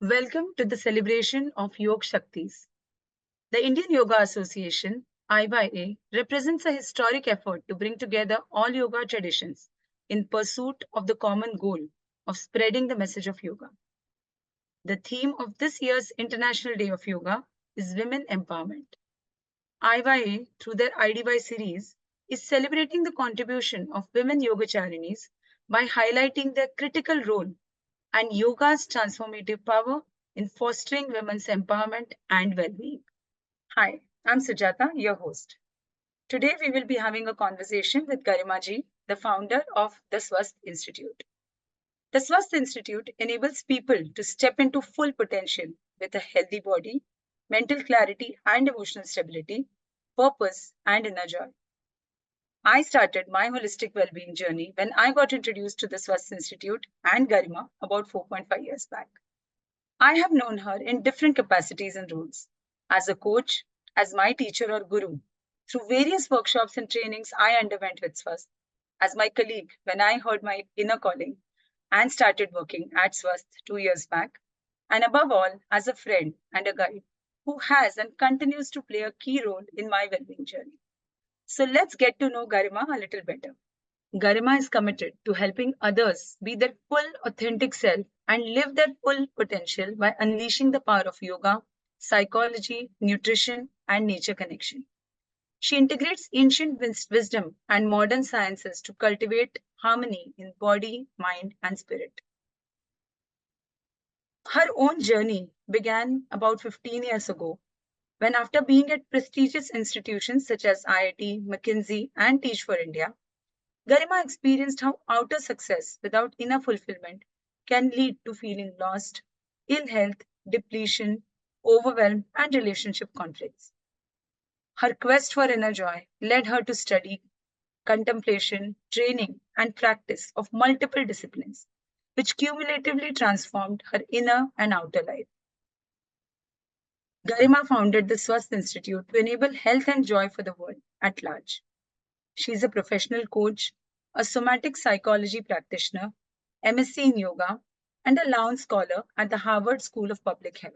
Welcome to the celebration of Yog Shaktis. The Indian Yoga Association, IYA, represents a historic effort to bring together all yoga traditions in pursuit of the common goal of spreading the message of yoga. The theme of this year's International Day of Yoga is Women Empowerment. IYA, through their IDY series, is celebrating the contribution of women yogacharinis by highlighting their critical role and yoga's transformative power in fostering women's empowerment and well being. Hi, I'm Sujata, your host. Today we will be having a conversation with Garima ji, the founder of the Swasth Institute. The Swasth Institute enables people to step into full potential with a healthy body, mental clarity and emotional stability, purpose, and inner joy. I started my holistic well-being journey when I got introduced to the Swasth Institute and Garima about 4.5 years back. I have known her in different capacities and roles as a coach, as my teacher or guru, through various workshops and trainings I underwent with Swasth, as my colleague when I heard my inner calling and started working at Swasth 2 years back, and above all, as a friend and a guide who has and continues to play a key role in my well being journey. So let's get to know Garima a little better. Garima is committed to helping others be their full, authentic self and live their full potential by unleashing the power of yoga, psychology, nutrition, and nature connection. She integrates ancient wisdom and modern sciences to cultivate harmony in body, mind, and spirit. Her own journey began about 15 years ago when, after being at prestigious institutions such as IIT, McKinsey, and Teach for India, Garima experienced how outer success without inner fulfillment can lead to feeling lost, ill health, depletion, overwhelm, and relationship conflicts. Her quest for inner joy led her to study, contemplation, training, and practice of multiple disciplines, which cumulatively transformed her inner and outer life. Garima founded the Swasth Institute to enable health and joy for the world at large. She is a professional coach, a somatic psychology practitioner, MSc in yoga, and a Lowndes Scholar at the Harvard School of Public Health.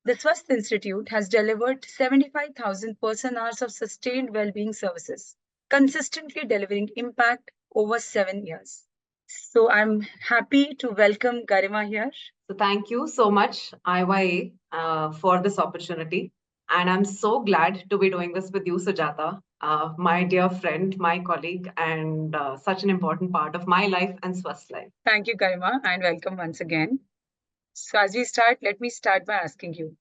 The Swasth Institute has delivered 75,000 person hours of sustained well-being services, consistently delivering impact over 7 years. So I'm happy to welcome Garima here. So thank you so much, IYA, for this opportunity. And I'm so glad to be doing this with you, Sujata, my dear friend, my colleague, and such an important part of my life and Swasth's life. Thank you, Garima, and welcome once again. So as we start, let me start by asking you,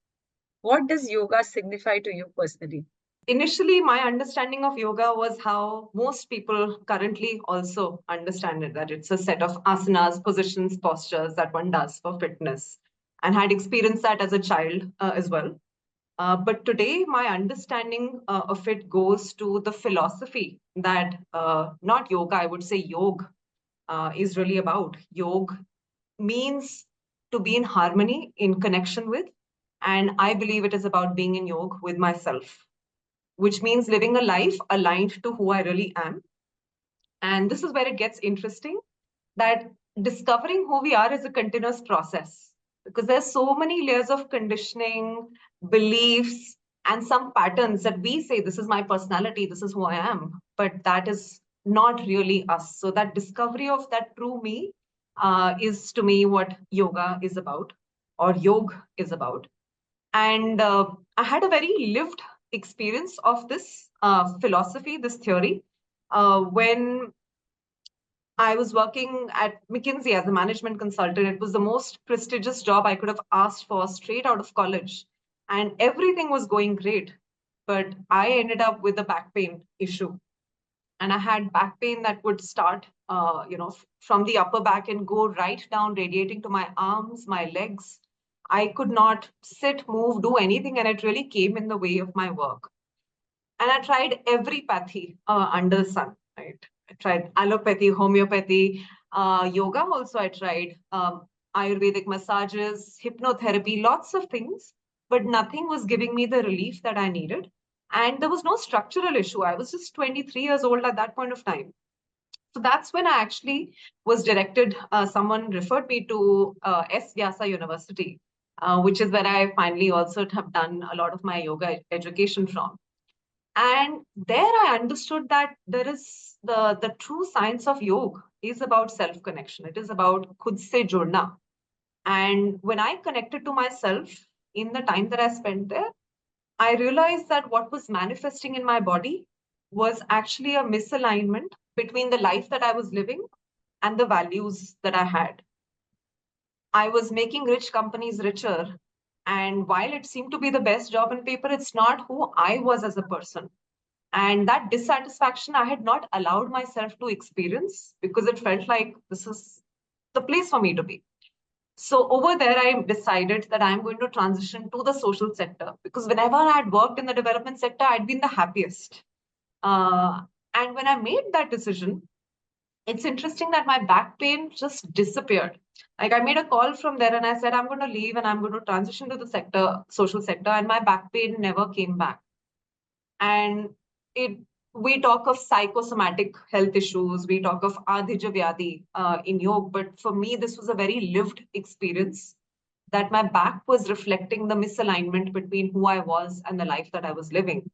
what does yoga signify to you personally? Initially, my understanding of yoga was how most people currently also understand it, that it's a set of asanas, positions, postures that one does for fitness, and had experienced that as a child as well. But today, my understanding of it goes to the philosophy that not yoga, I would say yog is really about. Yog means to be in harmony, in connection with, and I believe it is about being in yog with myself, which means living a life aligned to who I really am. And this is where it gets interesting, that discovering who we are is a continuous process, because there's so many layers of conditioning, beliefs, and some patterns that we say, this is my personality, this is who I am, but that is not really us. So that discovery of that true me is, to me, what yoga is about, or yog is about. And I had a very lived experience of this philosophy, this theory, when I was working at McKinsey as a management consultant. It was the most prestigious job I could have asked for straight out of college. And everything was going great. But I ended up with a back pain issue. And I had back pain that would start, from the upper back and go right down, radiating to my arms, my legs. I could not sit, move, do anything. And it really came in the way of my work. And I tried every pathy under the sun, right? I tried allopathy, homeopathy, yoga also I tried, Ayurvedic massages, hypnotherapy, lots of things, but nothing was giving me the relief that I needed. And there was no structural issue. I was just 23 years old at that point of time. So that's when I actually was directed, someone referred me to Vyasa University, which is where I finally also have done a lot of my yoga education from. And there I understood that there is the true science of yoga is about self connection. It is about khud se jurna. And when I connected to myself in the time that I spent there, I realized that what was manifesting in my body was actually a misalignment between the life that I was living and the values that I had. I was making rich companies richer. And while it seemed to be the best job on paper, it's not who I was as a person. And that dissatisfaction I had not allowed myself to experience because it felt like this is the place for me to be. So over there, I decided that I'm going to transition to the social sector because whenever I had worked in the development sector, I'd been the happiest. Uh, and when I made that decision, it's interesting that my back pain just disappeared. Like I made a call from there and I said, I'm going to leave and I'm going to transition to the sector, social sector, and my back pain never came back. And it we talk of psychosomatic health issues, we talk of adhija vyadi in yoga, but for me, this was a very lived experience that my back was reflecting the misalignment between who I was and the life that I was living.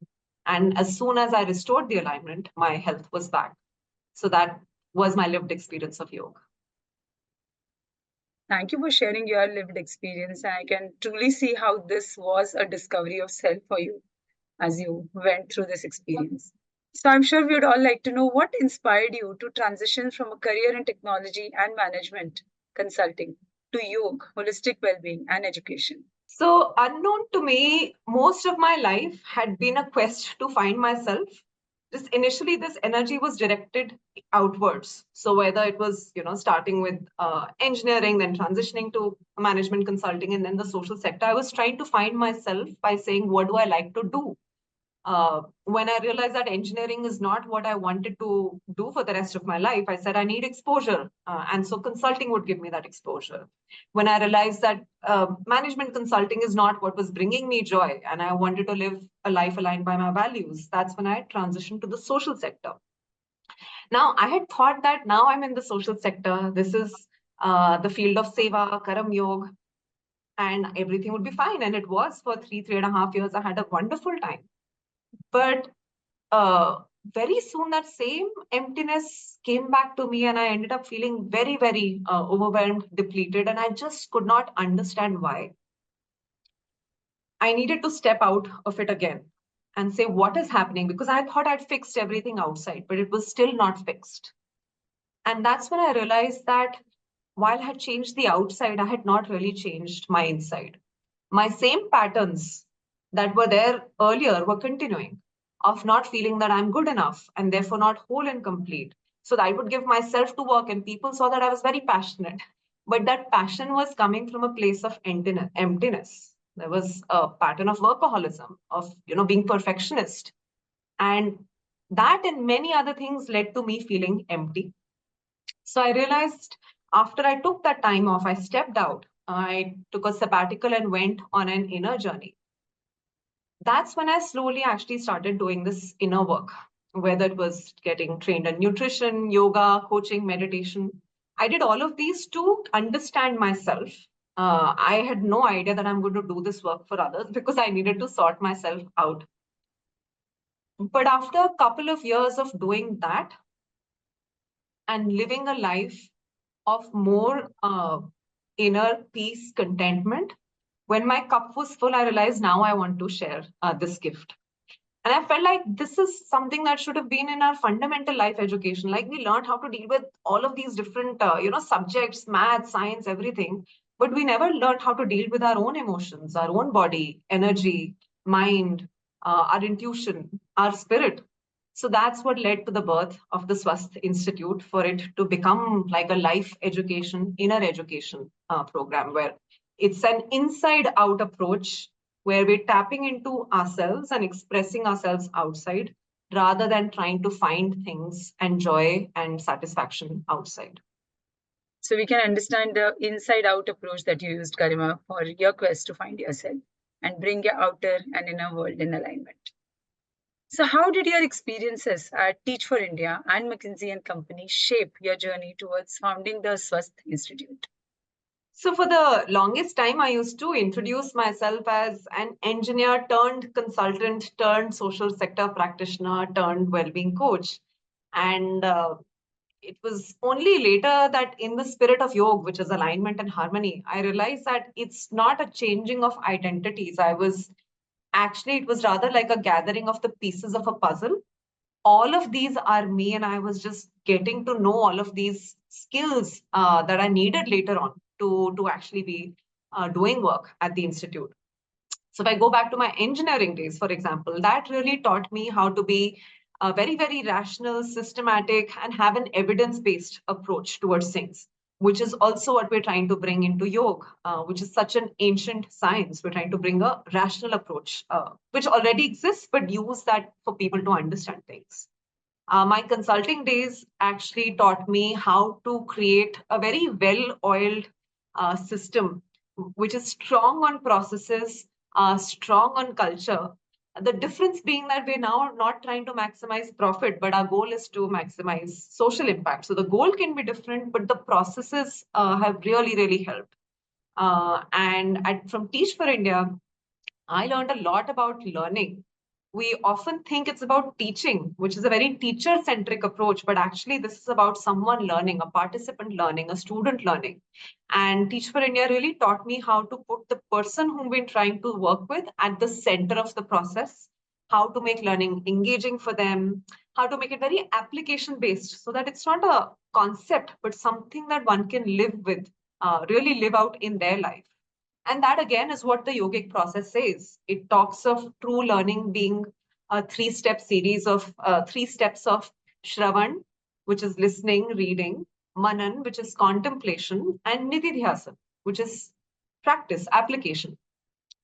And as soon as I restored the alignment, my health was back. So that was my lived experience of yoga. Thank you for sharing your lived experience. And I can truly see how this was a discovery of self for you as you went through this experience. So I'm sure we would all like to know what inspired you to transition from a career in technology and management consulting to yoga, holistic well-being, and education. So, unknown to me, most of my life had been a quest to find myself. Just initially, this energy was directed outwards. So, whether it was, starting with engineering, then transitioning to management consulting, and then the social sector, I was trying to find myself by saying, what do I like to do? When I realized that engineering is not what I wanted to do for the rest of my life, I said I need exposure. And so consulting would give me that exposure. When I realized that management consulting is not what was bringing me joy, and I wanted to live a life aligned by my values, that's when I transitioned to the social sector. Now, I had thought that now I'm in the social sector. This is the field of seva, karam yoga, and everything would be fine. And it was for 3.5 years. I had a wonderful time. But very soon that same emptiness came back to me and I ended up feeling very, very overwhelmed, depleted, and I just could not understand why. I needed to step out of it again and say, what is happening? Because I thought I'd fixed everything outside, but it was still not fixed. And that's when I realized that while I had changed the outside, I had not really changed my inside. My same patterns that were there earlier were continuing of not feeling that I'm good enough and therefore not whole and complete. So that I would give myself to work, and people saw that I was very passionate. But that passion was coming from a place of emptiness. There was a pattern of workaholism, of being perfectionist. And that and many other things led to me feeling empty. So I realized after I took that time off, I stepped out. I took a sabbatical and went on an inner journey. That's when I slowly actually started doing this inner work, whether it was getting trained in nutrition, yoga, coaching, meditation. I did all of these to understand myself. I had no idea that I'm going to do this work for others because I needed to sort myself out. But after a couple of years of doing that and living a life of more inner peace, contentment, when my cup was full, I realized now I want to share this gift. And I felt like this is something that should have been in our fundamental life education. Like we learned how to deal with all of these different, subjects, math, science, everything. But we never learned how to deal with our own emotions, our own body, energy, mind, our intuition, our spirit. So that's what led to the birth of the Swasth Institute, for it to become like a life education, inner education program, where it's an inside out approach where we're tapping into ourselves and expressing ourselves outside rather than trying to find things and joy and satisfaction outside. So we can understand the inside out approach that you used, Garima, for your quest to find yourself and bring your outer and inner world in alignment. So, how did your experiences at Teach for India and McKinsey and Company shape your journey towards founding the Swasth Institute? So for the longest time, I used to introduce myself as an engineer turned consultant turned social sector practitioner turned well-being coach. And it was only later that in the spirit of yoga, which is alignment and harmony, I realized that it's not a changing of identities. It was rather like a gathering of the pieces of a puzzle. All of these are me, and I was just getting to know all of these skills that I needed later on to actually be doing work at the institute. So if I go back to my engineering days, for example, that really taught me how to be very, very rational, systematic, and have an evidence-based approach towards things, which is also what we're trying to bring into yoga, which is such an ancient science. We're trying to bring a rational approach, which already exists, but use that for people to understand things. My consulting days actually taught me how to create a very well oiled system, which is strong on processes, strong on culture. The difference being that we're now not trying to maximize profit, but our goal is to maximize social impact. So the goal can be different, but the processes have really, really helped. From Teach for India, I learned a lot about learning. We often think it's about teaching, which is a very teacher centric approach, but actually, this is about someone learning, a participant learning, a student learning. And Teach for India really taught me how to put the person whom we're trying to work with at the center of the process, how to make learning engaging for them, how to make it very application based so that it's not a concept, but something that one can live with, really live out in their life. And that again is what the yogic process says. It talks of true learning being a three-step series of three steps of Shravan, which is listening, reading, Manan, which is contemplation, and Nididhyasana, which is practice, application.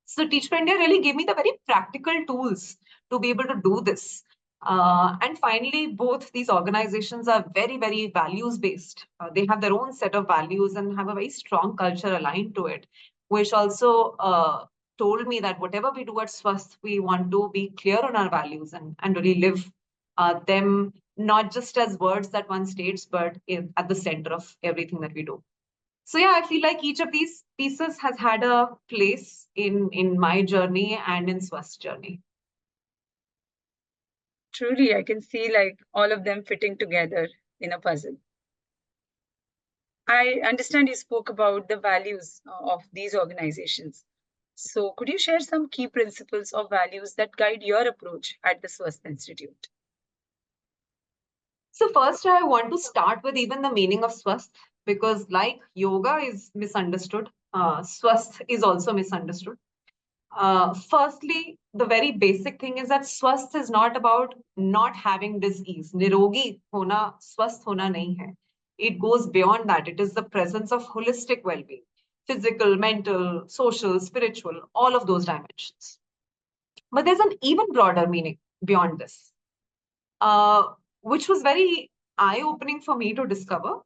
So Teach for India really gave me the very practical tools to be able to do this. And finally, both these organizations are very, very values based. They have their own set of values and have a very strong culture aligned to it, which also told me that whatever we do at Swasth, we want to be clear on our values and really live them not just as words that one states, but at the center of everything that we do. So yeah, I feel like each of these pieces has had a place in my journey and in Swasth's journey. Truly, I can see like all of them fitting together in a puzzle. I understand you spoke about the values of these organizations. So, could you share some key principles or values that guide your approach at the Swasth Institute? So first, I want to start with even the meaning of Swasth because like yoga is misunderstood, Swasth is also misunderstood. Firstly, the very basic thing is that Swasth is not about not having disease. Nirogi hona, Swasth hona nahi hai. It goes beyond that. It is the presence of holistic well-being, physical, mental, social, spiritual, all of those dimensions. But there's an even broader meaning beyond this, which was very eye-opening for me to discover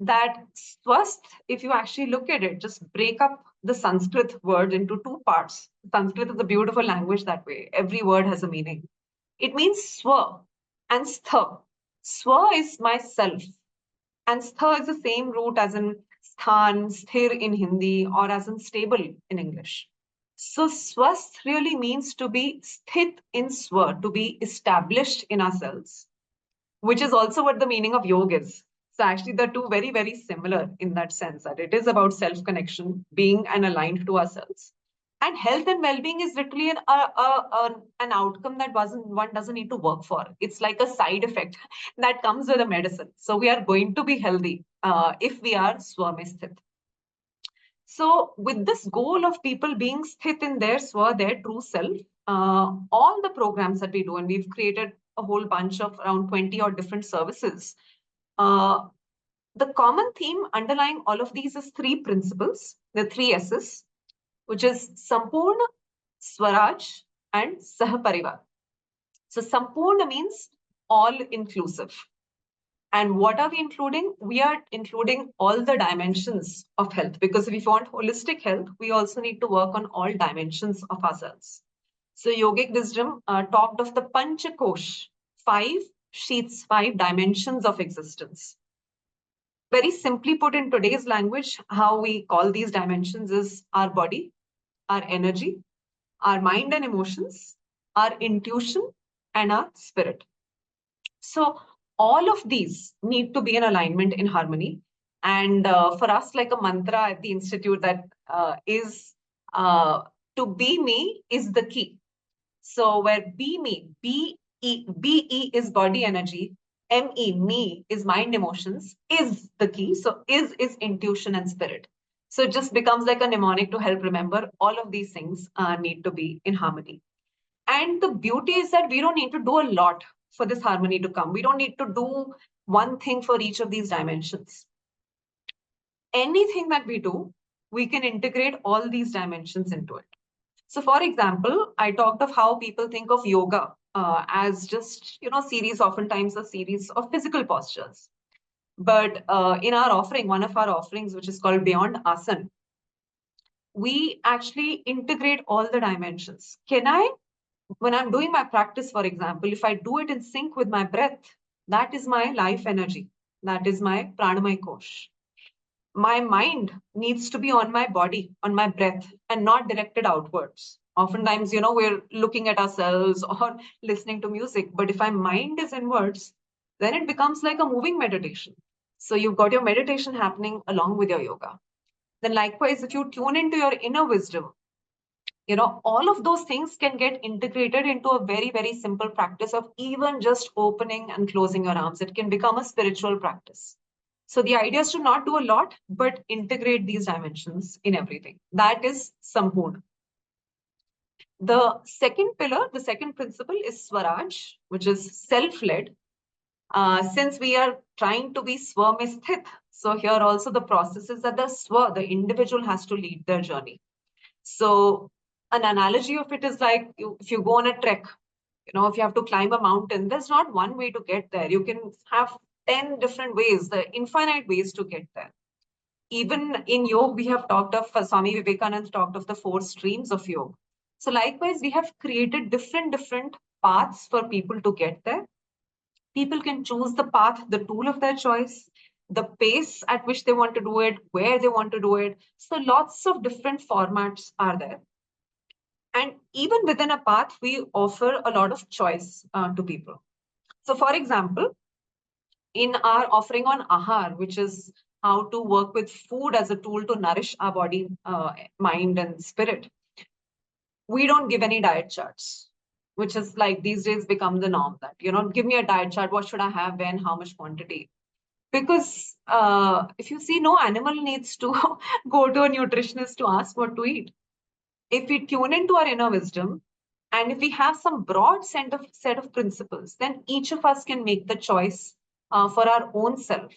that swasth, if you actually look at it, just break up the Sanskrit word into two parts. Sanskrit is a beautiful language that way. Every word has a meaning. It means swa and stha. Swa is myself, and stha is the same root as in sthan, sthir in Hindi, or as in stable in English. So swasth really means to be sthit in swa, to be established in ourselves, which is also what the meaning of yoga is. So actually, the two very, very similar in that sense that it is about self-connection, being and aligned to ourselves. And health and well-being is literally an outcome that one doesn't need to work for. It's like a side effect that comes with a medicine. So we are going to be healthy if we are swamisthit. So with this goal of people being sthit in their swa, their true self, all the programs that we do, and we've created a whole bunch of around 20 or different services. Uh, the common theme underlying all of these is three principles, the three S's, which is Sampurna, Swaraj, and Sahaparivar. So Sampurna means all inclusive. And what are we including? We are including all the dimensions of health because if we want holistic health, we also need to work on all dimensions of ourselves. So yogic wisdom talked of the Panchakosh, 5 sheets, 5 dimensions of existence. Very simply put in today's language, how we call these dimensions is our body, our energy, our mind and emotions, our intuition, and our spirit. So all of these need to be in alignment, in harmony. And for us, like a mantra at the institute that is uh, to be me is the key. So where be me, be is body energy, me is mind emotions, is the key. So is intuition and spirit. So it just becomes like a mnemonic to help remember all of these things need to be in harmony. And the beauty is that we don't need to do a lot for this harmony to come. We don't need to do one thing for each of these dimensions. Anything that we do, we can integrate all these dimensions into it. So, for example, I talked of how people think of yoga as just, series, oftentimes a series of physical postures. But in our offering, one of our offerings, which is called Beyond Asan, we actually integrate all the dimensions. When I'm doing my practice, for example, if I do it in sync with my breath, that is my life energy. That is my pranamaya kosh. My mind needs to be on my body, on my breath, and not directed outwards. Oftentimes, we're looking at ourselves or listening to music, but if my mind is inwards, then it becomes like a moving meditation. So you've got your meditation happening along with your yoga. Then, likewise, if you tune into your inner wisdom, all of those things can get integrated into a very, very simple practice of even just opening and closing your arms. It can become a spiritual practice. So the idea is to not do a lot, but integrate these dimensions in everything. That is Sampurna. The second pillar, the second principle is Swaraj, which is self-led. Since we are trying to be Swamesthit, so here also the process is that the individual has to lead their journey. So an analogy of it is like if you go on a trek, if you have to climb a mountain, there's not one way to get there. You can have 10 different ways, the infinite ways to get there. Even in yoga, we have talked of, Swami Vivekananda talked of the 4 streams of yoga. So likewise, we have created different paths for people to get there. People can choose the path, the tool of their choice, the pace at which they want to do it, where they want to do it. So lots of different formats are there. And even within a path, we offer a lot of choice to people. So, for example, in our offering on Ahar, which is how to work with food as a tool to nourish our body, mind, and spirit, we don't give any diet charts, which is like these days become the norm that, give me a diet chart, what should I have, when, how much quantity. Because if you see, no animal needs to go to a nutritionist to ask what to eat. If we tune into our inner wisdom, and if we have some broad set of principles, then each of us can make the choice for our own self.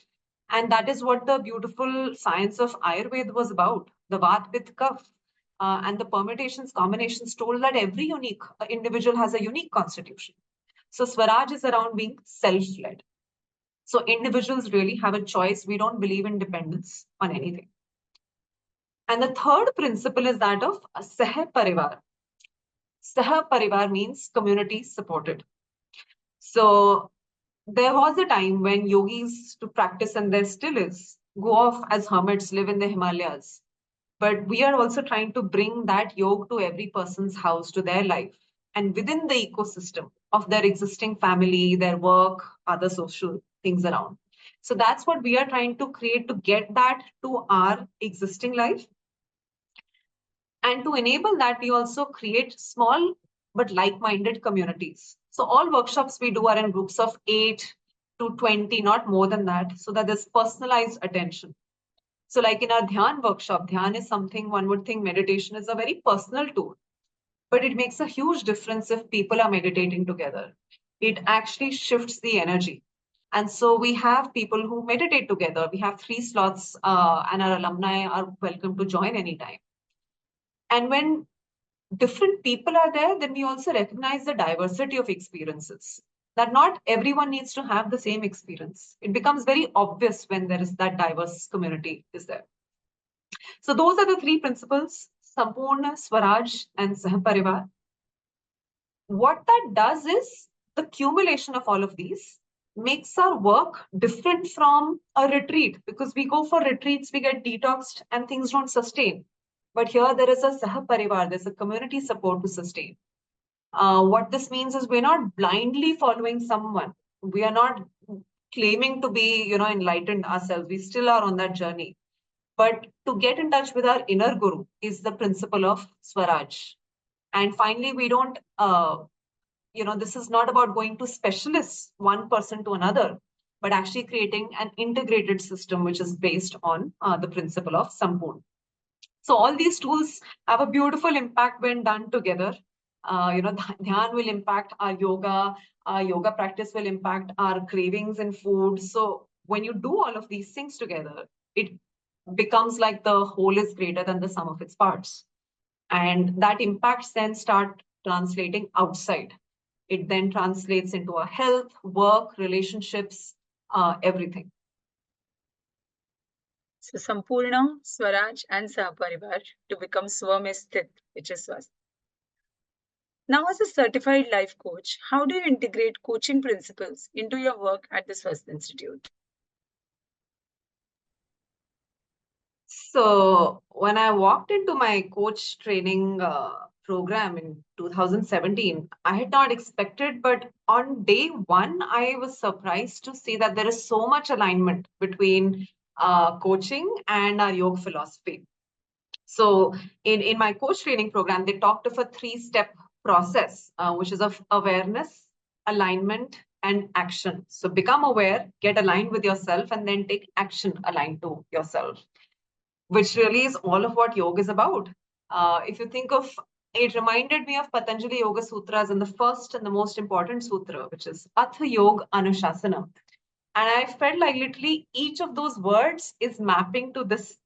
And that is what the beautiful science of Ayurveda was about, the Vat with Kaf. And the permutations, combinations told that every unique individual has a unique constitution. So Swaraj is around being self-led. So individuals really have a choice. We don't believe in dependence on anything. And the third principle is that of Sah Parivar. Sah Parivar means community supported. So there was a time when yogis to practice, and there still is, go off as hermits, live in the Himalayas. But we are also trying to bring that yoga to every person's house, to their life, and within the ecosystem of their existing family, their work, other social things around. So that's what we are trying to create to get that to our existing life. And to enable that, we also create small but like-minded communities. So all workshops we do are in groups of 8 to 20, not more than that, so that there's personalized attention. So like in our Dhyan workshop, Dhyan is something one would think meditation is a very personal tool, but it makes a huge difference if people are meditating together. It actually shifts the energy. And so we have people who meditate together. We have 3 slots, and our alumni are welcome to join anytime. And when different people are there, then we also recognize the diversity of experiences. That not everyone needs to have the same experience. It becomes very obvious when there is that diverse community is there. So those are the 3 principles: Sampurna, Swaraj, and Sahaparivar. what that does is the accumulation of all of these makes our work different from a retreat, because we go for retreats, we get detoxed and things don't sustain. But here there is a sahaparivar, there's a community support to sustain. What this means is we're not blindly following someone. We are not claiming to be, enlightened ourselves. We still are on that journey. But to get in touch with our inner guru is the principle of Swaraj. And finally, we don't, this is not about going to specialists, one person to another, but actually creating an integrated system which is based on the principle of Sampurn. So all these tools have a beautiful impact when done together. Dhyan will impact our yoga practice will impact our cravings in food. So when you do all of these things together, it becomes like the whole is greater than the sum of its parts. And that impacts then start translating outside. It then translates into our health, work, relationships, everything. So Sampurna, Swaraj, and Sahaparivar to become Swamesthit, which is Swasth. Now, as a certified life coach, how do you integrate coaching principles into your work at the Swasth Institute? So when I walked into my coach training program in 2017, I had not expected, but on day one, I was surprised to see that there is so much alignment between coaching and our yoga philosophy. So in my coach training program, they talked of a 3-step process, which is of awareness, alignment, and action. So become aware, get aligned with yourself, and then take action aligned to yourself, which really is all of what yoga is about. If you think of it, reminded me of Patanjali Yoga Sutras and the first and the most important sutra, which is Atha Yoga Anushasana. And I felt like literally each of those words is mapping to this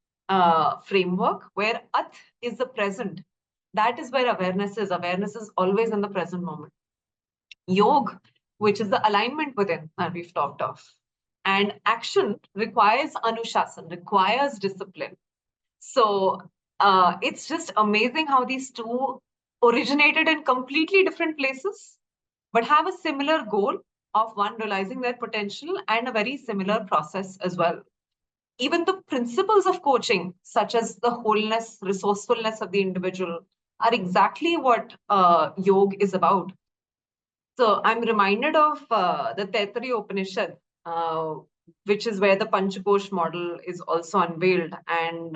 framework where Ath is the present. That is where awareness is. Awareness is always in the present moment. Yog, which is the alignment within that we've talked of. And action requires anushasan, requires discipline. So it's just amazing how these two originated in completely different places, but have a similar goal of one realizing their potential and a very similar process as well. Even the principles of coaching, such as the wholeness, resourcefulness of the individual, are exactly what yoga is about. So I'm reminded of the Taittiriya Upanishad, which is where the Panchakosh model is also unveiled. And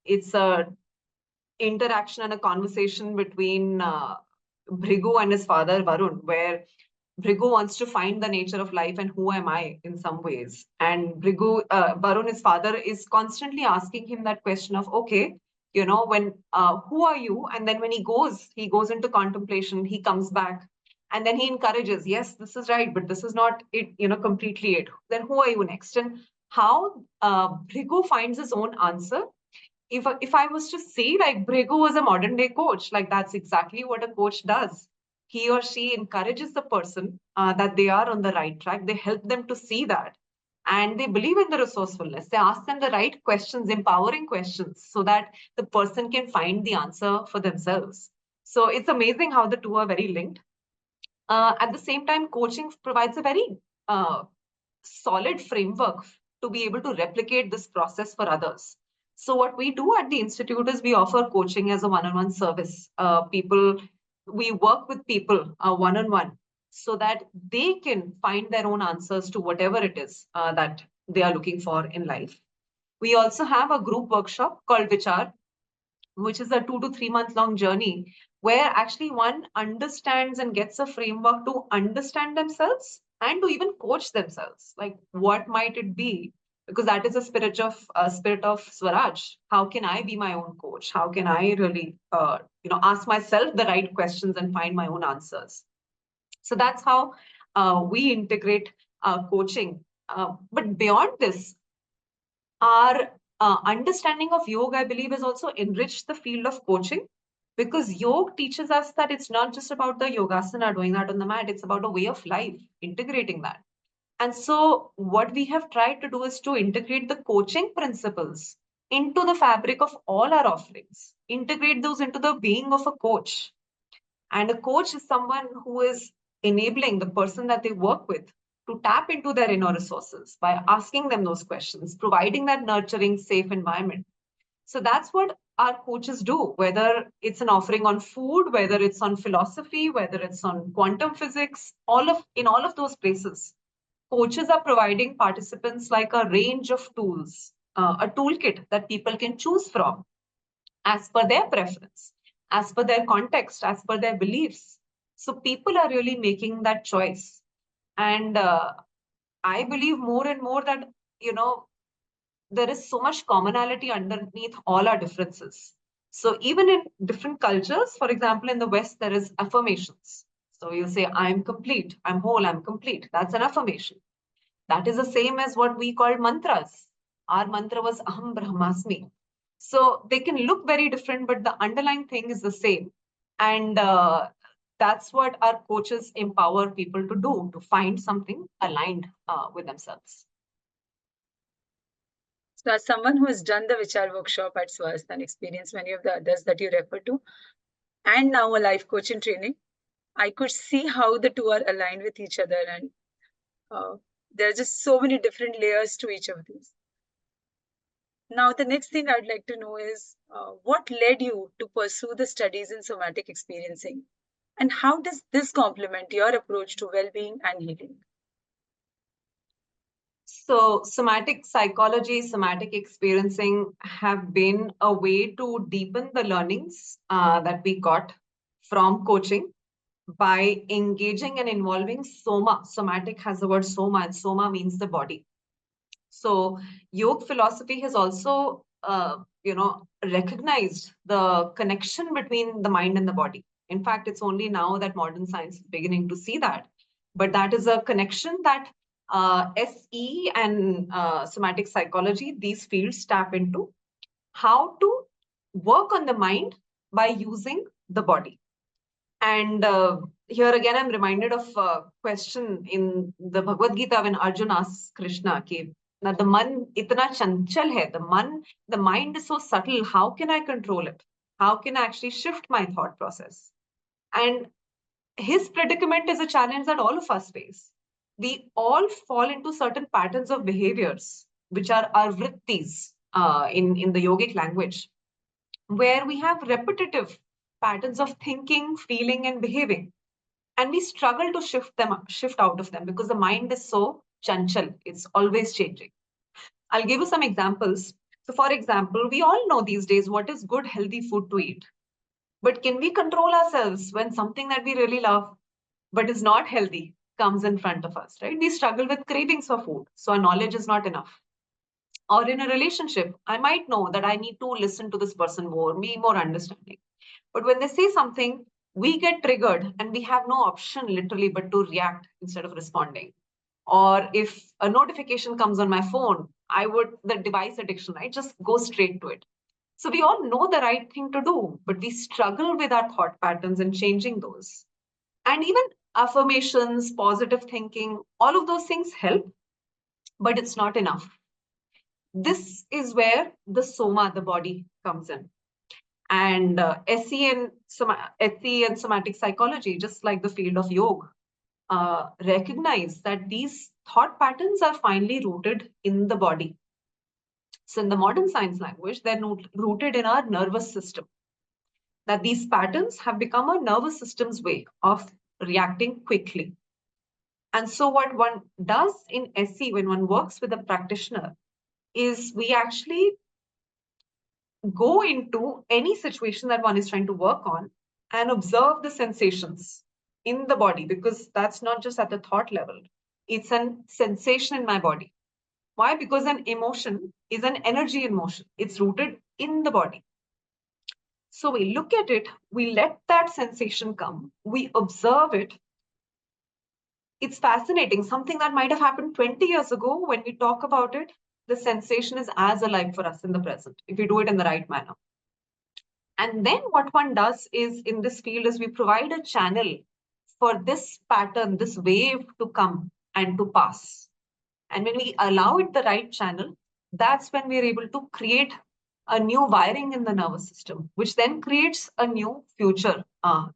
it's a interaction and a conversation between Bhrigu and his father Varun, where Bhrigu wants to find the nature of life and who am I in some ways. And Varun, his father, is constantly asking him that question of, okay, when who are you? And then when he goes into contemplation, he comes back and then he encourages, yes, this is right, but this is not it, completely it. Then who are you next? And how Bhrigu finds his own answer. If I was to say like Bhrigu was a modern day coach, like that's exactly what a coach does. He or she encourages the person that they are on the right track. They help them to see that. And they believe in the resourcefulness. They ask them the right questions, empowering questions, so that the person can find the answer for themselves. So it's amazing how the two are very linked. At the same time, coaching provides a very solid framework to be able to replicate this process for others. So what we do at the Institute is we offer coaching as a one-on-one service. We work with people one-on-one so that they can find their own answers to whatever it is that they are looking for in life. We also have a group workshop called Vichar, which is a 2 to 3 month long journey where actually one understands and gets a framework to understand themselves and to even coach themselves. Like, what might it be? Because that is a spirit of Swaraj. How can I be my own coach? How can I really, ask myself the right questions and find my own answers? So that's how we integrate coaching. But beyond this, our understanding of yoga, I believe, has also enriched the field of coaching, because yoga teaches us that it's not just about the yogasana doing that on the mat, it's about a way of life, integrating that. And so, what we have tried to do is to integrate the coaching principles into the fabric of all our offerings, integrate those into the being of a coach. And a coach is someone who is enabling the person that they work with to tap into their inner resources by asking them those questions, providing that nurturing, safe environment. So that's what our coaches do, whether it's an offering on food, whether it's on philosophy, whether it's on quantum physics, in all of those places. Coaches are providing participants like a range of tools, a toolkit that people can choose from as per their preference, as per their context, as per their beliefs. So people are really making that choice. And I believe more and more that, you know, there is so much commonality underneath all our differences. So even in different cultures, for example, in the West, there is affirmations. So you say, I'm complete, I'm whole, I'm complete. That's an affirmation. That is the same as what we call mantras. Our mantra was Aham Brahmasmi. So they can look very different, but the underlying thing is the same. And that's what our coaches empower people to do, to find something aligned with themselves. So, as someone who has done the Vichar workshop at Swasth and experienced many of the others that you refer to, and now a life coach in training, I could see how the two are aligned with each other, and there are just so many different layers to each of these. Now, the next thing I'd like to know is what led you to pursue the studies in somatic experiencing, and how does this complement your approach to well-being and healing? So, somatic psychology, somatic experiencing have been a way to deepen the learnings that we got from coaching by engaging and involving soma. Somatic has the word soma, and soma means the body. So, yoga philosophy has also, recognized the connection between the mind and the body. In fact, it's only now that modern science is beginning to see that. But that is a connection that SE and somatic psychology, these fields tap into how to work on the mind by using the body. And here again, I'm reminded of a question in the Bhagavad Gita when Arjuna asks Krishna, ki, na the man itna chanchal hai, the mind is so subtle, how can I control it? How can I actually shift my thought process? And his predicament is a challenge that all of us face. We all fall into certain patterns of behaviors, which are our vrittis in the yogic language, where we have repetitive patterns of thinking, feeling, and behaving. And we struggle to shift out of them because the mind is so chanchal. It's always changing. I'll give you some examples. So, for example, we all know these days what is good, healthy food to eat. But can we control ourselves when something that we really love but is not healthy comes in front of us, right? We struggle with cravings for food. So, our knowledge is not enough. Or in a relationship, I might know that I need to listen to this person more, be more understanding. But when they say something, we get triggered and we have no option literally but to react instead of responding. Or if a notification comes on my phone, the device addiction, I just go straight to it. So we all know the right thing to do, but we struggle with our thought patterns and changing those. And even affirmations, positive thinking, all of those things help, but it's not enough. This is where the soma, the body, comes in. And SE and somatic psychology, just like the field of yoga, recognize that these thought patterns are finally rooted in the body. So in the modern science language, they're rooted in our nervous system. That these patterns have become a nervous system's way of reacting quickly. And so what one does in SE when one works with a practitioner is we actually go into any situation that one is trying to work on and observe the sensations in the body, because that's not just at the thought level, it's a sensation in my body. Why? Because an emotion is an energy in motion, it's rooted in the body. So we look at it, we let that sensation come, we observe it. It's fascinating. Something that might have happened 20 years ago, when we talk about it, the sensation is as alive for us in the present if we do it in the right manner. And then what one does is in this field is we provide a channel for this pattern, this wave to come and to pass. And when we allow it the right channel, that's when we're able to create a new wiring in the nervous system, which then creates a new future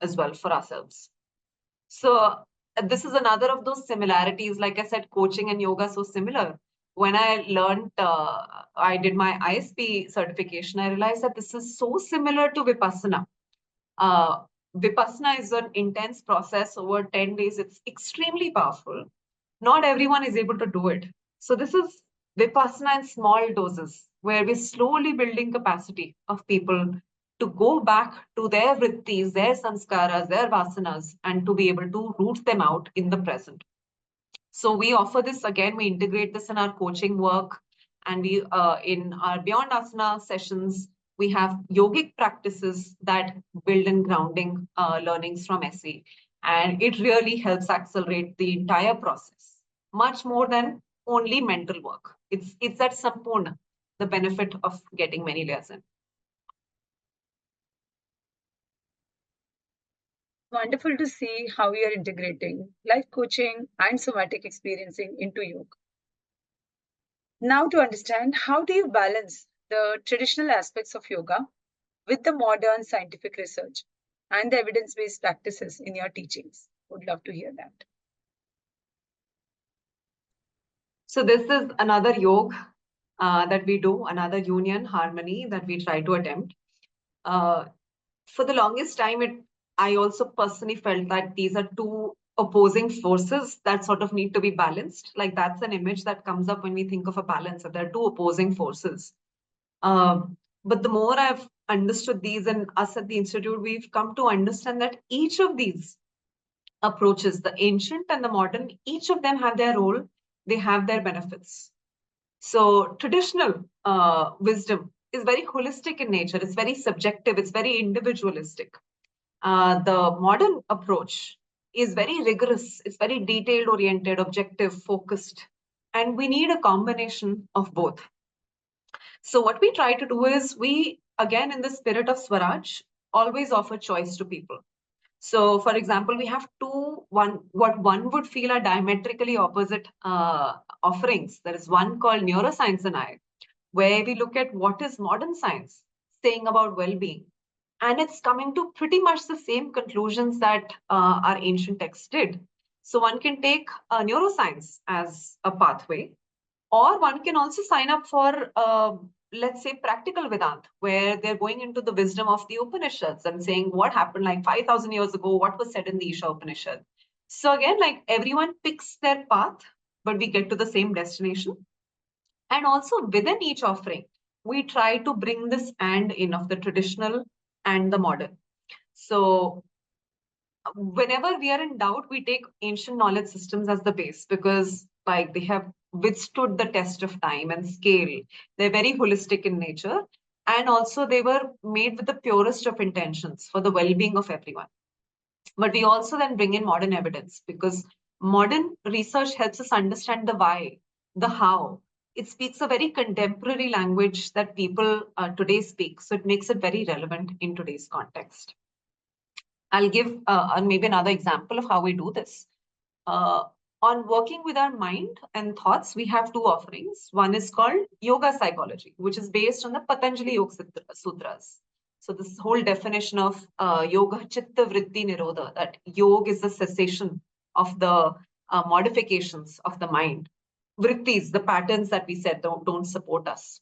as well for ourselves. So this is another of those similarities. Like I said, coaching and yoga so similar. When I learned, I did my ISP certification, I realized that this is so similar to Vipassana. Uh, Vipassana is an intense process over 10 days. It's extremely powerful. Not everyone is able to do it. So this is Vipassana in small doses, where we're slowly building capacity of people to go back to their vrittis, their sanskaras, their vasanas, and to be able to root them out in the present. So we offer this again, we integrate this in our coaching work, and we in our Beyond Asana sessions, we have yogic practices that build in grounding learnings from SE. And it really helps accelerate the entire process, much more than only mental work. It's that sampurna, the benefit of getting many layers in. Wonderful to see how you are integrating life coaching and somatic experiencing into yoga. Now, to understand, how do you balance the traditional aspects of yoga with the modern scientific research and the evidence based practices in your teachings? Would love to hear that. So this is another yoga that we do, another union harmony that we try to attempt. For the longest time, I also personally felt that these are two opposing forces that sort of need to be balanced. Like that's an image that comes up when we think of a balance, that there are two opposing forces. But the more I've understood these, and us at the Institute, we've come to understand that each of these approaches, the ancient and the modern, each of them have their role, they have their benefits. So traditional wisdom is very holistic in nature, it's very subjective, it's very individualistic. The modern approach is very rigorous, it's very detailed oriented, objective, focused, and we need a combination of both. So what we try to do is we, again, in the spirit of Swaraj, always offer choice to people. So, for example, we have what one would feel are diametrically opposite offerings. There is one called Neuroscience and I, where we look at what is modern science saying about well-being. And it's coming to pretty much the same conclusions that our ancient texts did. So one can take neuroscience as a pathway, or one can also sign up for, let's say, practical Vedant, where they're going into the wisdom of the Upanishads and saying what happened like 5,000 years ago, what was said in the Isha Upanishad. So again, like everyone picks their path, but we get to the same destination. And also within each offering, we try to bring this and in of the traditional and the modern. So whenever we are in doubt, we take ancient knowledge systems as the base because like they have withstood the test of time and scale. They're very holistic in nature. And also they were made with the purest of intentions for the well-being of everyone. But we also then bring in modern evidence because modern research helps us understand the why, the how. It speaks a very contemporary language that people today speak. So it makes it very relevant in today's context. I'll give maybe another example of how we do this. On working with our mind and thoughts, we have two offerings. One is called Yoga Psychology, which is based on the Patanjali Yoga Sutras. So this whole definition of Yoga Chitta Vritti Nirodha, that yoga is the cessation of the modifications of the mind. Vrittis, the patterns that we said don't support us.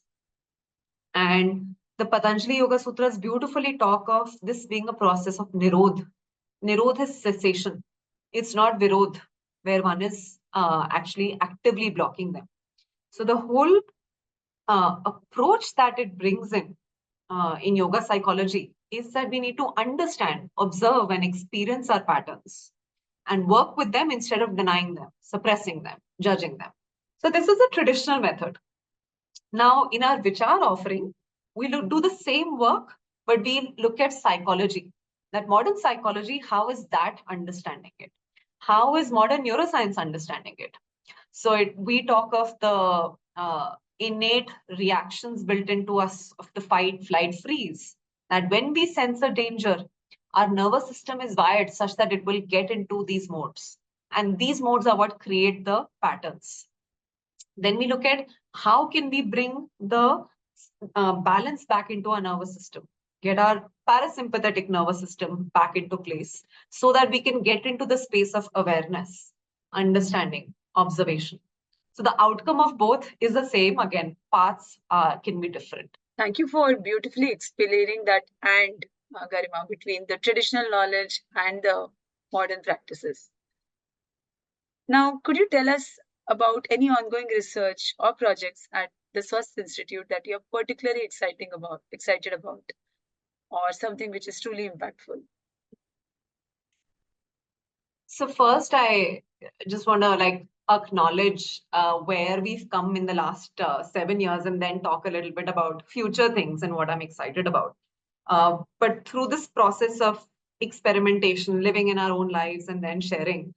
And the Patanjali Yoga Sutras beautifully talk of this being a process of Nirodh. Nirodh is cessation. It's not Virodh, where one is actually actively blocking them. So the whole approach that it brings in yoga psychology is that we need to understand, observe, and experience our patterns and work with them instead of denying them, suppressing them, judging them. So this is a traditional method. Now, in our Vichar offering, we do the same work, but we look at psychology. That modern psychology, how is that understanding it? How is modern neuroscience understanding it? So we talk of the innate reactions built into us of the fight, flight, freeze. That when we sense a danger, our nervous system is wired such that it will get into these modes. And these modes are what create the patterns. Then we look at how can we bring the balance back into our nervous system, get our parasympathetic nervous system back into place so that we can get into the space of awareness, understanding, observation. So the outcome of both is the same. Again, paths can be different. Thank you for beautifully explaining that and Garima between the traditional knowledge and the modern practices. Now, could you tell us about any ongoing research or projects at the Swasth Institute that you're particularly excited about, or something which is truly impactful? So first, I just want to acknowledge where we've come in the last 7 years, and then talk a little bit about future things and what I'm excited about. But through this process of experimentation, living in our own lives, and then sharing,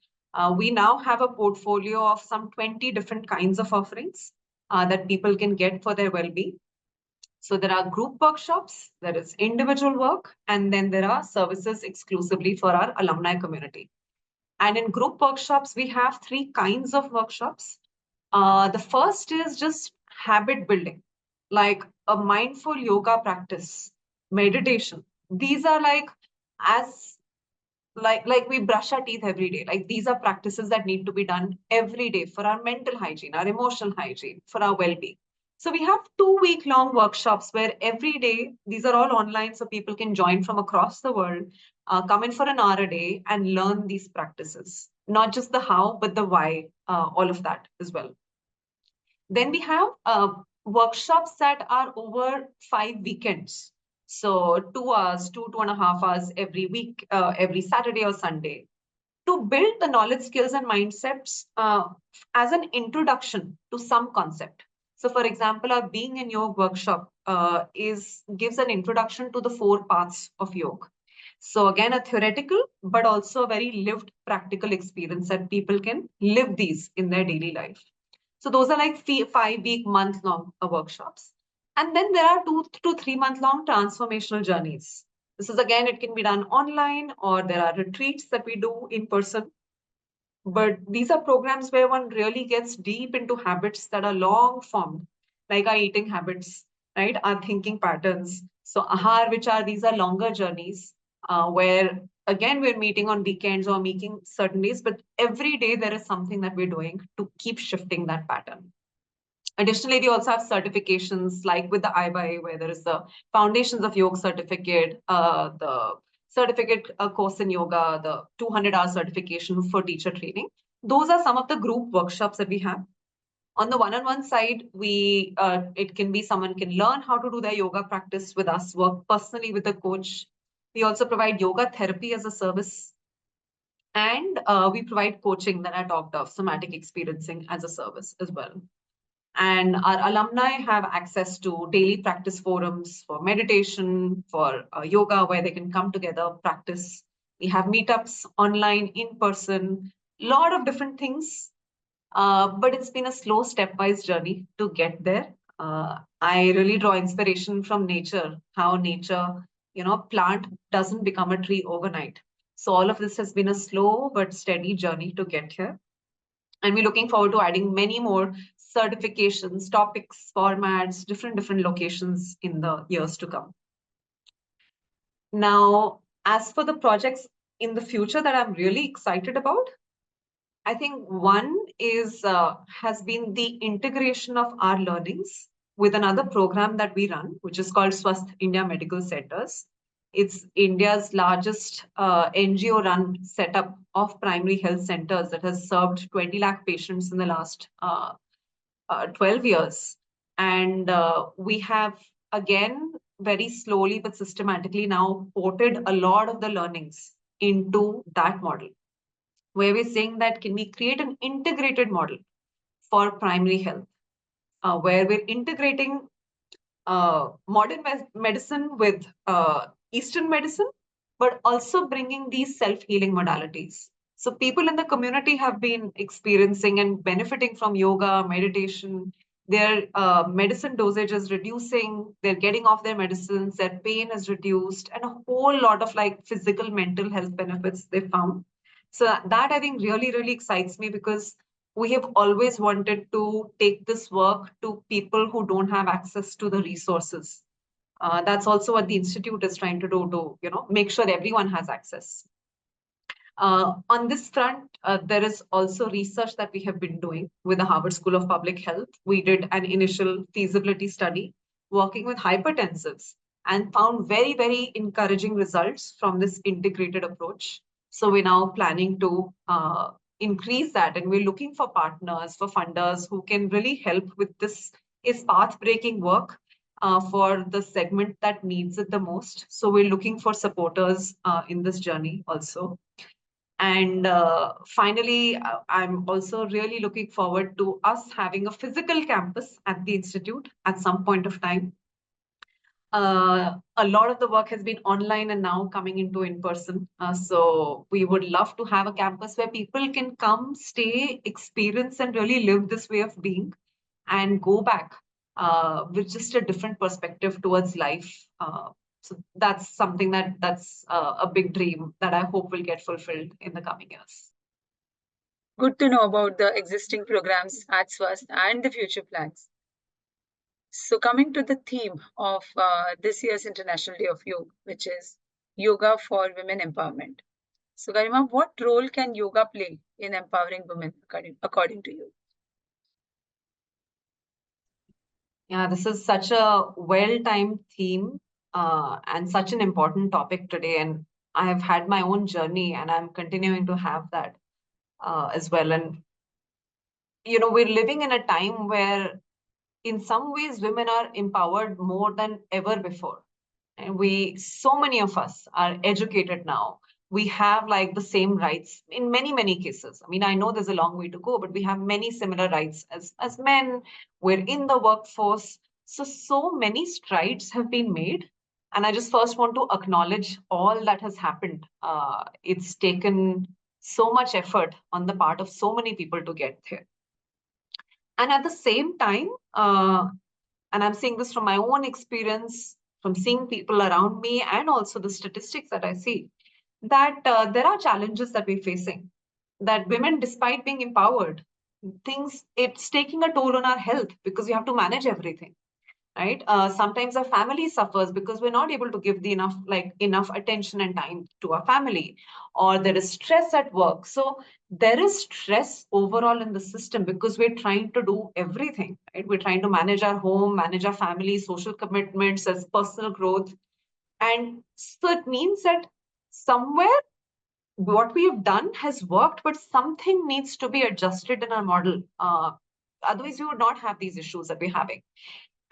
we now have a portfolio of some 20 different kinds of offerings that people can get for their well-being. So there are group workshops, there is individual work, and then there are services exclusively for our alumni community. And in group workshops, we have three kinds of workshops. The first is just habit building, like a mindful yoga practice, meditation. These are as like we brush our teeth every day. Like these are practices that need to be done every day for our mental hygiene, our emotional hygiene, for our well-being. So we have 2 week long workshops where every day, these are all online, so people can join from across the world, come in for an hour a day and learn these practices. Not just the how, but the why, all of that as well. Then we have workshops that are over 5 weekends. So 2 hours, 2.5 hours every week, every Saturday or Sunday, to build the knowledge, skills, and mindsets as an introduction to some concept. So, for example, our Being in Yoga workshop gives an introduction to the 4 paths of yoga. So again, a theoretical, but also a very lived practical experience that people can live these in their daily life. So those are like 5 week, month long workshops. And then there are 2 to 3 month long transformational journeys. This is again, it can be done online, or there are retreats that we do in person. But these are programs where one really gets deep into habits that are long formed, like our eating habits, right? Our thinking patterns. So ahar, which are these are longer journeys where again we're meeting on weekends or meeting certain days, but every day there is something that we're doing to keep shifting that pattern. Additionally, we also have certifications like with the IBA, where there is the Foundations of Yoga certificate, the certificate course in yoga, the 200-hour certification for teacher training. Those are some of the group workshops that we have. On the one-on-one side, it can be someone can learn how to do their yoga practice with us, work personally with a coach. We also provide yoga therapy as a service. And we provide coaching that I talked of, somatic experiencing as a service as well. And our alumni have access to daily practice forums for meditation, for yoga, where they can come together, practice. We have meetups online, in person, a lot of different things. But it's been a slow stepwise journey to get there. I really draw inspiration from nature, how nature, plant doesn't become a tree overnight. So all of this has been a slow but steady journey to get here. And we're looking forward to adding many more certifications, topics, formats, different locations in the years to come. Now, as for the projects in the future that I'm really excited about, I think one is has been the integration of our learnings with another program that we run, which is called Swasth India Medical Centers. It's India's largest NGO-run setup of primary health centers that has served 20 lakh patients in the last 12 years. And we have, again, very slowly but systematically now ported a lot of the learnings into that model, where we're saying that can we create an integrated model for primary health, where we're integrating modern medicine with Eastern medicine, but also bringing these self-healing modalities. So people in the community have been experiencing and benefiting from yoga, meditation. Their medicine dosage is reducing. They're getting off their medicines. Their pain is reduced, and a whole lot of physical, mental health benefits they found. So that I think really, really excites me, because we have always wanted to take this work to people who don't have access to the resources. That's also what the institute is trying to do to, make sure everyone has access. On this front, there is also research that we have been doing with the Harvard School of Public Health. We did an initial feasibility study working with hypertensives and found very, very encouraging results from this integrated approach. So we're now planning to increase that, and we're looking for partners, for funders who can really help with this is path-breaking work for the segment that needs it the most. So we're looking for supporters in this journey also. And finally, I'm also really looking forward to us having a physical campus at the Institute at some point of time. A lot of the work has been online and now coming into in person. So we would love to have a campus where people can come, stay, experience, and really live this way of being and go back with just a different perspective towards life. So that's something that's a big dream that I hope will get fulfilled in the coming years. Good to know about the existing programs at Swasth and the future plans. So coming to the theme of this year's International Day of Yoga, which is Yoga for Women Empowerment. So Garima, what role can yoga play in empowering women according to you? Yeah, this is such a well-timed theme and such an important topic today. And I have had my own journey and I'm continuing to have that as well. And, we're living in a time where in some ways women are empowered more than ever before. And so many of us are educated now. We have like the same rights in many, many cases. I mean, I know there's a long way to go, but we have many similar rights as men. We're in the workforce. So many strides have been made. And I just first want to acknowledge all that has happened. It's taken so much effort on the part of so many people to get there. And at the same time, and I'm seeing this from my own experience, from seeing people around me, and also the statistics that I see, that there are challenges that we're facing. That women, despite being empowered, it's taking a toll on our health because we have to manage everything, right? Sometimes our family suffers because we're not able to give the enough attention and time to our family, or there is stress at work. So there is stress overall in the system because we're trying to do everything, right? We're trying to manage our home, manage our family, social commitments, as personal growth. And so it means that somewhere what we've done has worked, but something needs to be adjusted in our model. Otherwise, we would not have these issues that we're having.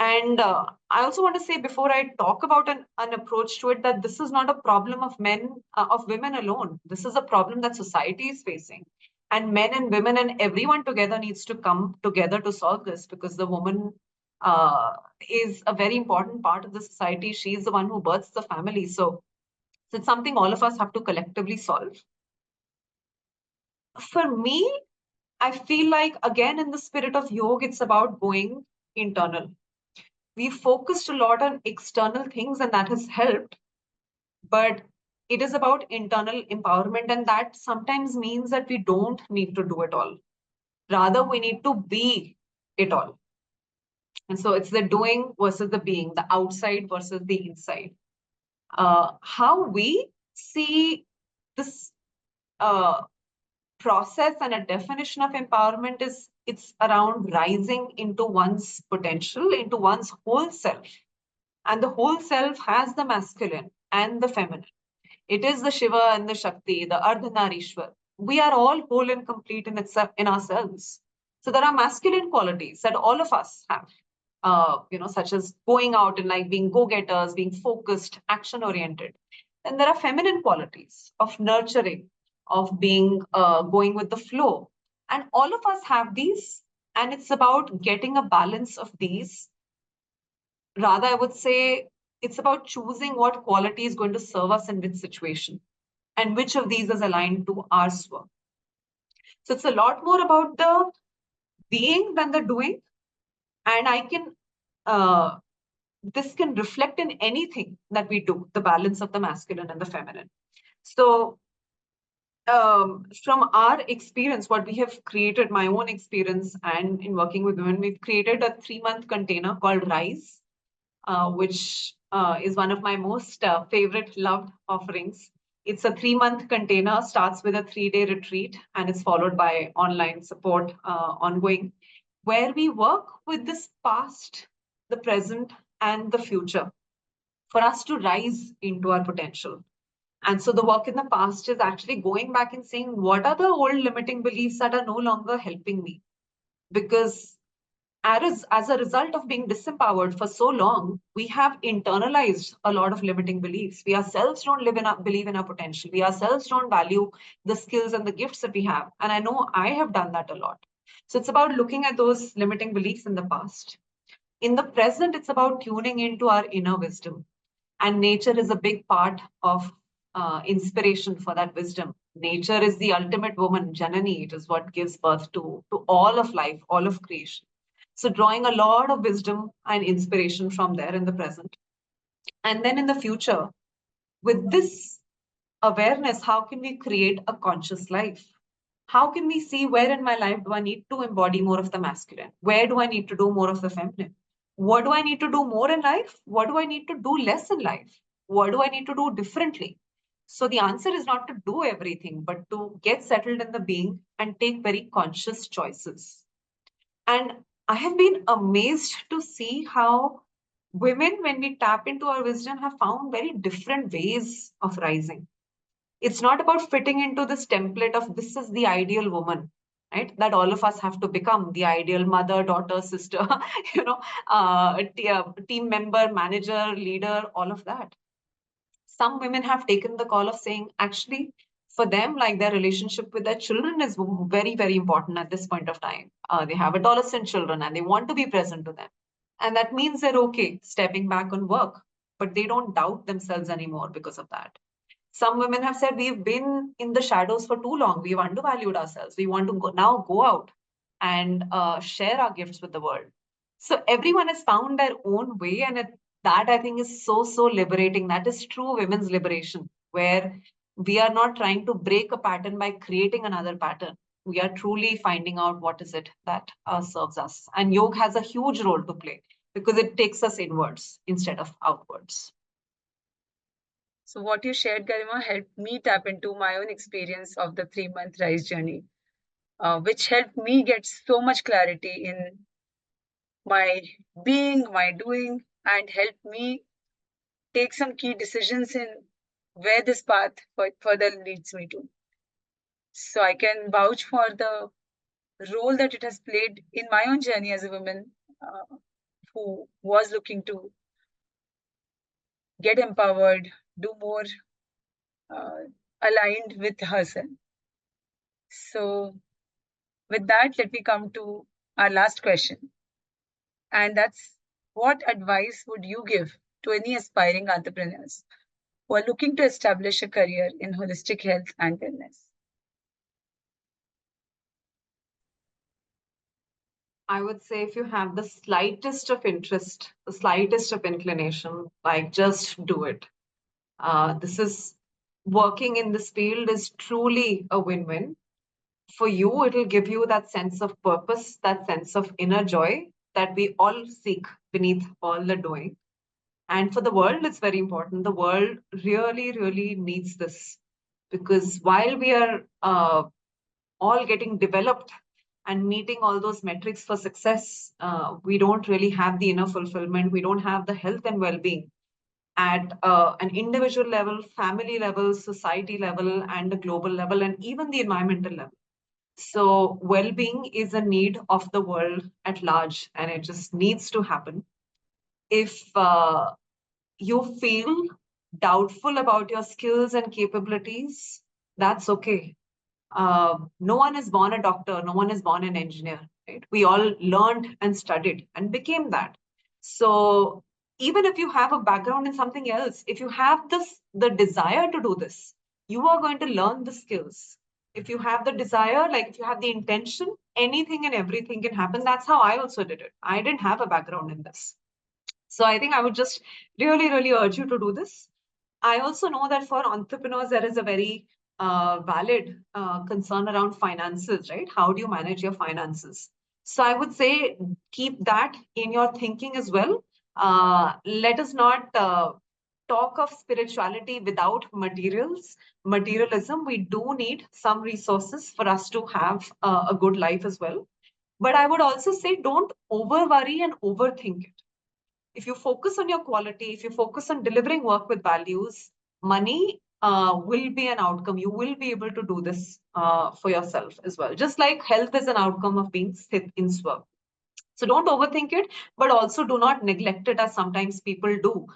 And I also want to say before I talk about an approach to it, that this is not a problem of of women alone. This is a problem that society is facing. And men and women and everyone together needs to come together to solve this, because the woman is a very important part of the society. She is the one who births the family. So it's something all of us have to collectively solve. For me, I feel like, again, in the spirit of yoga, it's about going internal. We focused a lot on external things and that has helped, but it is about internal empowerment, and that sometimes means that we don't need to do it all. Rather, we need to be it all. And so it's the doing versus the being, the outside versus the inside. How we see this process and a definition of empowerment is, it's around rising into one's potential, into one's whole self. And the whole self has the masculine and the feminine. It is the Shiva and the Shakti, the Ardhanarishwar. We are all whole and complete in ourselves. So there are masculine qualities that all of us have, such as going out and like being go-getters, being focused, action-oriented. Then there are feminine qualities of nurturing, of being going with the flow. And all of us have these, and it's about getting a balance of these. Rather, I would say it's about choosing what quality is going to serve us in which situation and which of these is aligned to our swa. So it's a lot more about the being than the doing. And this can reflect in anything that we do, the balance of the masculine and the feminine. So from our experience, what we have created, my own experience, and in working with women, we've created a 3-month container called Rise, which is one of my most favorite loved offerings. It's a 3-month container, starts with a 3-day retreat, and is followed by online support ongoing, where we work with this past, the present, and the future for us to rise into our potential. And so the work in the past is actually going back and saying, what are the old limiting beliefs that are no longer helping me? Because as a result of being disempowered for so long, we have internalized a lot of limiting beliefs. We ourselves don't believe in our potential. We ourselves don't value the skills and the gifts that we have. And I know I have done that a lot. So it's about looking at those limiting beliefs in the past. In the present, it's about tuning into our inner wisdom. And nature is a big part of inspiration for that wisdom. Nature is the ultimate woman, Janani. It is what gives birth to all of life, all of creation. So, drawing a lot of wisdom and inspiration from there in the present. And then in the future, with this awareness, how can we create a conscious life? How can we see where in my life do I need to embody more of the masculine? Where do I need to do more of the feminine? What do I need to do more in life? What do I need to do less in life? What do I need to do differently? So the answer is not to do everything, but to get settled in the being and take very conscious choices. And I have been amazed to see how women, when we tap into our wisdom, have found very different ways of rising. It's not about fitting into this template of this is the ideal woman, right? That all of us have to become the ideal mother, daughter, sister, team member, manager, leader, all of that. Some women have taken the call of saying, actually, for them, like their relationship with their children is very, very important at this point of time. They have adolescent children and they want to be present to them. And that means they're okay stepping back on work, but they don't doubt themselves anymore because of that. Some women have said, we've been in the shadows for too long. We've undervalued ourselves. We want to now go out and share our gifts with the world. So everyone has found their own way. And that I think is so, so liberating. That is true women's liberation, where we are not trying to break a pattern by creating another pattern. We are truly finding out what is it that serves us. And yoga has a huge role to play because it takes us inwards instead of outwards. So what you shared, Garima, helped me tap into my own experience of the 3-month rise journey, which helped me get so much clarity in my being, my doing, and helped me take some key decisions in where this path further leads me to. So I can vouch for the role that it has played in my own journey as a woman who was looking to get empowered, do more uh, aligned with herself. So, with that, let me come to our last question. And that's, what advice would you give to any aspiring entrepreneurs who are looking to establish a career in holistic health and wellness? I would say if you have the slightest of interest, the slightest of inclination, like just do it. This is working in this field is truly a win-win. For you, it'll give you that sense of purpose, that sense of inner joy that we all seek beneath all the doing. And for the world, it's very important. The world really, really needs this because while we are all getting developed and meeting all those metrics for success, we don't really have the inner fulfillment. We don't have the health and well being at an individual level, family level, society level, and a global level, and even the environmental level. So, well being is a need of the world at large, and it just needs to happen. If you feel doubtful about your skills and capabilities, that's okay. No one is born a doctor, no one is born an engineer, right? We all learned and studied and became that. So even if you have a background in something else, if you have the desire to do this, you are going to learn the skills. If you have the desire, like if you have the intention, anything and everything can happen. That's how I also did it. I didn't have a background in this. So I think I would just really, really urge you to do this. I also know that for entrepreneurs, there is a very valid concern around finances, right? How do you manage your finances? So I would say keep that in your thinking as well. Let us not talk of spirituality without materialism. We do need some resources for us to have a good life as well. But I would also say don't over worry and overthink it. If you focus on your quality, if you focus on delivering work with values, money will be an outcome. You will be able to do this for yourself as well. Just like health is an outcome of being sthit in Swa. So don't overthink it, but also do not neglect it as sometimes people do.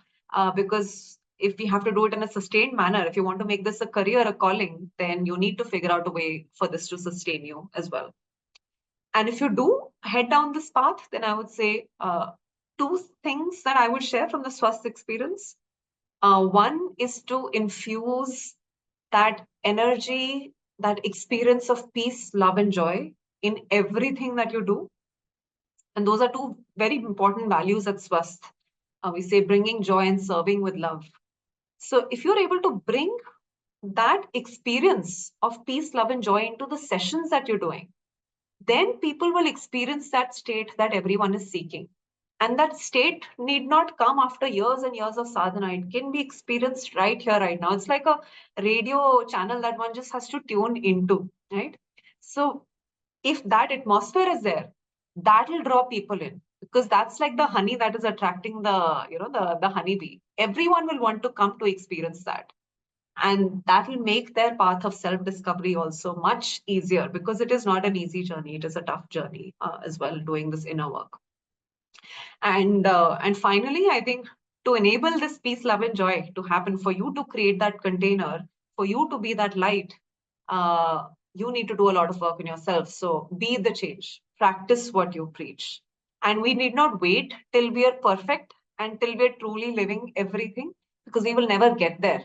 Because if we have to do it in a sustained manner, if you want to make this a career, a calling, then you need to figure out a way for this to sustain you as well. And if you do head down this path, then I would say two things that I would share from the Swasth experience. One is to infuse that energy, that experience of peace, love, and joy in everything that you do. And those are two very important values at Swasth. We say bringing joy and serving with love. So if you're able to bring that experience of peace, love, and joy into the sessions that you're doing, then people will experience that state that everyone is seeking. And that state need not come after years and years of sadhana. It can be experienced right here, right now. It's like a radio channel that one just has to tune into, right? So if that atmosphere is there, that will draw people in, because that's like the honey that is attracting the honeybee. Everyone will want to come to experience that. And that will make their path of self discovery also much easier, because it is not an easy journey. It is a tough journey as well, doing this inner work. And finally, I think to enable this peace, love, and joy to happen, for you to create that container, for you to be that light, you need to do a lot of work in yourself. So be the change, practice what you preach. And we need not wait till we are perfect and till we're truly living everything, because we will never get there.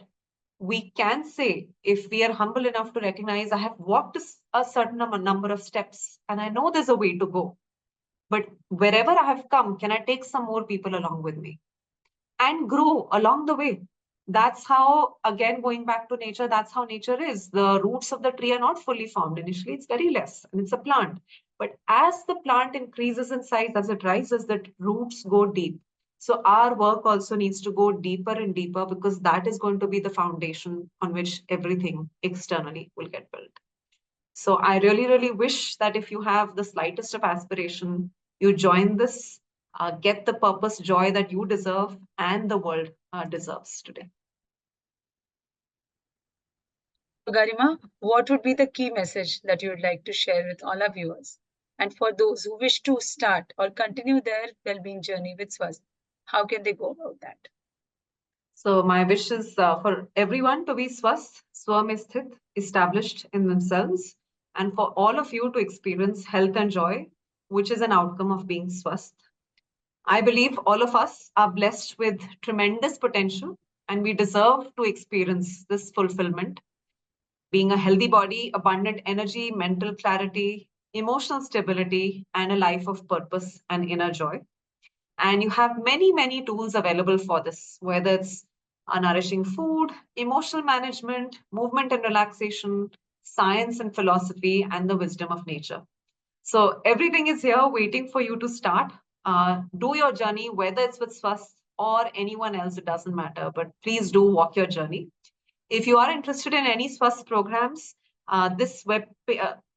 We can say, if we are humble enough to recognize, I have walked a certain number of steps and I know there's a way to go. But wherever I have come, can I take some more people along with me and grow along the way? That's how, again, going back to nature, that's how nature is. The roots of the tree are not fully formed. Initially, it's very less and it's a plant. But as the plant increases in size, as it rises, the roots go deep. So our work also needs to go deeper and deeper, because that is going to be the foundation on which everything externally will get built. So I really, really wish that if you have the slightest of aspiration, you join this, get the purpose, joy that you deserve and the world deserves today. So, Garima, what would be the key message that you would like to share with all our viewers? And for those who wish to start or continue their well-being journey with Swasth, how can they go about that? So my wish is for everyone to be swasth, swamesthit, established in themselves, and for all of you to experience health and joy, which is an outcome of being swasth. I believe all of us are blessed with tremendous potential, and we deserve to experience this fulfillment. Being a healthy body, abundant energy, mental clarity, emotional stability, and a life of purpose and inner joy. And you have many, many tools available for this, whether it's nourishing food, emotional management, movement and relaxation, science and philosophy, and the wisdom of nature. So everything is here waiting for you to start. Do your journey, whether it's with Swasth or anyone else, it doesn't matter, but please do walk your journey. If you are interested in any Swasth programs, this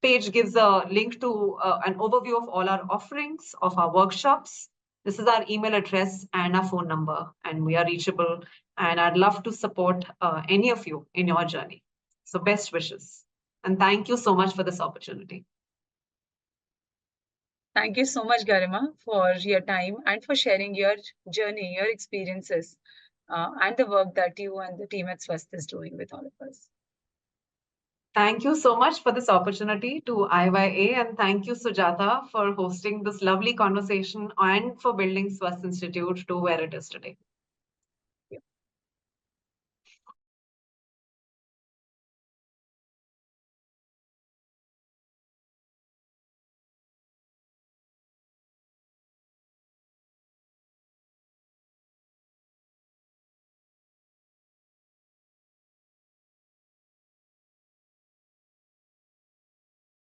page gives a link to an overview of all our offerings, of our workshops. This is our email address and our phone number, and we are reachable. And I'd love to support any of you in your journey. So best wishes. And thank you so much for this opportunity. Thank you so much, Garima, for your time and for sharing your journey, your experiences, and the work that you and the team at Swasth is doing with all of us. Thank you so much for this opportunity to IYA, and thank you, Sujata, for hosting this lovely conversation and for building Swasth Institute to where it is today.